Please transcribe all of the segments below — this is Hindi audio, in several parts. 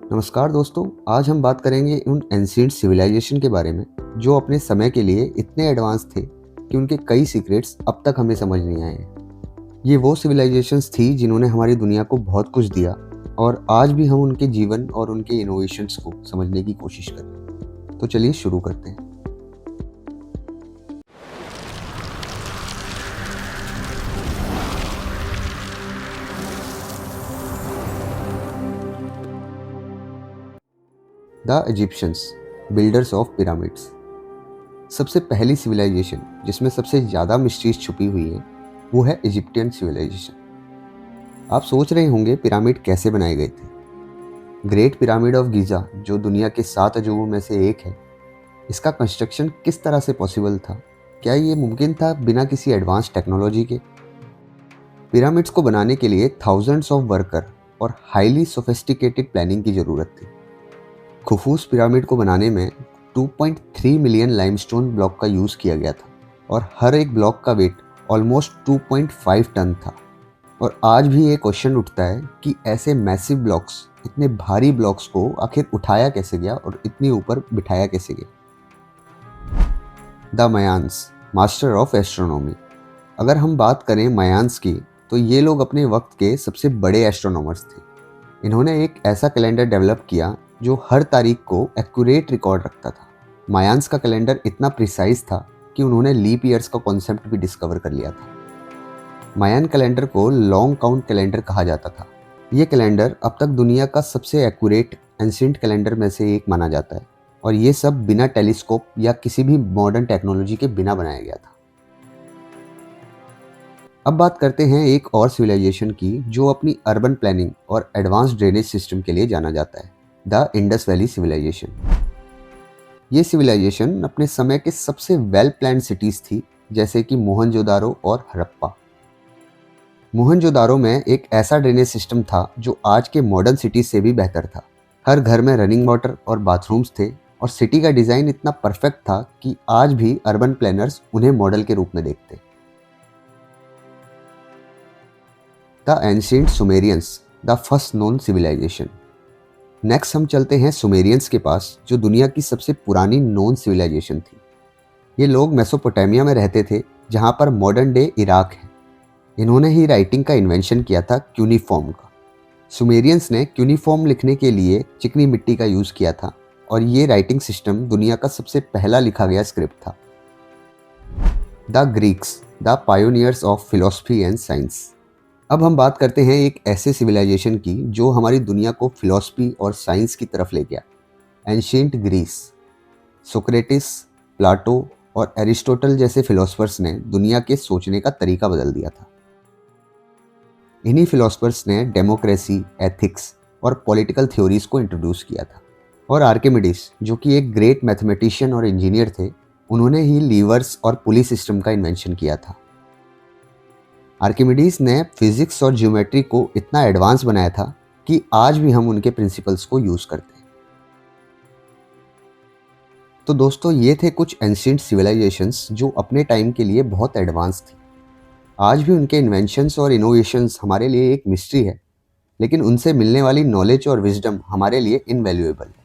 नमस्कार दोस्तों, आज हम बात करेंगे उन एंशिएंट सिविलाइजेशन के बारे में जो अपने समय के लिए इतने एडवांस थे कि उनके कई सीक्रेट्स अब तक हमें समझ नहीं आए हैं। ये वो सिविलाइजेशंस थी जिन्होंने हमारी दुनिया को बहुत कुछ दिया और आज भी हम उनके जीवन और उनके इनोवेशंस को समझने की कोशिश कर रहे हैं। तो चलिए शुरू करते हैं। The Egyptians, builders of pyramids. सबसे पहली सिविलाइजेशन जिसमें सबसे ज़्यादा मिस्ट्रीज छुपी हुई है वो है इजिप्टियन सिविलाइजेशन। आप सोच रहे होंगे पिरामिड कैसे बनाए गए थे। ग्रेट पिरामिड ऑफ गीज़ा, जो दुनिया के 7 अजूबों में से एक है, इसका कंस्ट्रक्शन किस तरह से पॉसिबल था? क्या ये मुमकिन था बिना किसी एडवांस टेक्नोलॉजी के? पिरामिड्स को बनाने के लिए थाउजेंड्स ऑफ वर्कर और हाईली सोफिस्टिकेटेड प्लानिंग की ज़रूरत थी। खुफूस पिरामिड को बनाने में 2.3 मिलियन लाइमस्टोन ब्लॉक का यूज़ किया गया था और हर एक ब्लॉक का वेट ऑलमोस्ट 2.5 टन था। और आज भी ये क्वेश्चन उठता है कि ऐसे मैसिव ब्लॉक्स, इतने भारी ब्लॉक्स को आखिर उठाया कैसे गया और इतनी ऊपर बिठाया कैसे गया। The Mayans, master of astronomy. अगर हम बात करें मायान्स की, तो ये लोग अपने वक्त के सबसे बड़े एस्ट्रोनॉमर्स थे। इन्होंने एक ऐसा कैलेंडर डेवलप किया जो हर तारीख को एक्यूरेट रिकॉर्ड रखता था। मायान्स का कैलेंडर इतना प्रिसाइज था कि उन्होंने लीप ईयर्स का कॉन्सेप्ट भी डिस्कवर कर लिया था। मायान कैलेंडर को लॉन्ग काउंट कैलेंडर कहा जाता था। ये कैलेंडर अब तक दुनिया का सबसे एक्यूरेट एंशिएंट कैलेंडर में से एक माना जाता है और ये सब बिना टेलीस्कोप या किसी भी मॉडर्न टेक्नोलॉजी के बिना बनाया गया था। अब बात करते हैं एक और सिविलाइजेशन की जो अपनी अर्बन प्लानिंग और एडवांस ड्रेनेज सिस्टम के लिए जाना जाता है, द इंडस वैली सिविलाइजेशन। ये सिविलाइजेशन अपने समय के सबसे वेल प्लान्ड सिटीज थी, जैसे कि मोहनजोदारो और हड़प्पा। मोहनजोदारो में एक ऐसा ड्रेनेज सिस्टम था जो आज के मॉडर्न सिटीज से भी बेहतर था। हर घर में रनिंग वाटर और बाथरूम्स थे और सिटी का डिज़ाइन इतना परफेक्ट था कि आज भी अर्बन प्लानर्स उन्हें मॉडल के रूप में देखते। The ancient Sumerians, the first known civilisation. Next हम चलते हैं सुमेरियंस के पास, जो दुनिया की सबसे पुरानी नोन सिविलाइजेशन थी। ये लोग मेसोपोटामिया में रहते थे, जहाँ पर मॉडर्न डे इराक है। इन्होंने ही राइटिंग का इन्वेंशन किया था, क्यूनीफॉर्म का। सुमेरियंस ने क्यूनीफॉर्म लिखने के लिए चिकनी मिट्टी का यूज़ किया था और ये राइटिंग सिस्टम दुनिया का सबसे पहला लिखा गया स्क्रिप्ट था। The Greeks, the pioneers of philosophy and science. अब हम बात करते हैं एक ऐसे सिविलाइजेशन की जो हमारी दुनिया को फिलॉसफी और साइंस की तरफ ले गया, एंशिएंट ग्रीस। सोक्रेटिस, प्लाटो और एरिस्टोटल जैसे फिलोसफर्स ने दुनिया के सोचने का तरीका बदल दिया था। इन्हीं फिलोसफर्स ने डेमोक्रेसी, एथिक्स और पॉलिटिकल थ्योरीज को इंट्रोड्यूस किया था। और आर्किमिडीज, जो कि एक ग्रेट मैथमेटिशियन और इंजीनियर थे, उन्होंने ही लीवर्स और पुली सिस्टम का इन्वेंशन किया था। आर्किमिडीज ने फिजिक्स और ज्योमेट्री को इतना एडवांस बनाया था कि आज भी हम उनके प्रिंसिपल्स को यूज़ करते हैं। तो दोस्तों, ये थे कुछ एंशिएंट सिविलाइजेशंस जो अपने टाइम के लिए बहुत एडवांस थी। आज भी उनके इन्वेंशंस और इनोवेशंस हमारे लिए एक मिस्ट्री है, लेकिन उनसे मिलने वाली नॉलेज और विजडम हमारे लिए इनवैल्यूएबल है।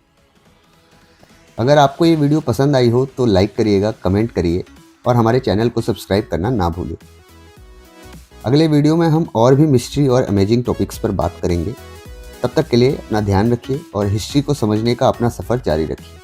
अगर आपको ये वीडियो पसंद आई हो तो लाइक करिएगा, कमेंट करिए और हमारे चैनल को सब्सक्राइब करना ना भूलिए। अगले वीडियो में हम और भी मिस्ट्री और अमेजिंग टॉपिक्स पर बात करेंगे। तब तक के लिए अपना ध्यान रखिए और हिस्ट्री को समझने का अपना सफ़र जारी रखिए।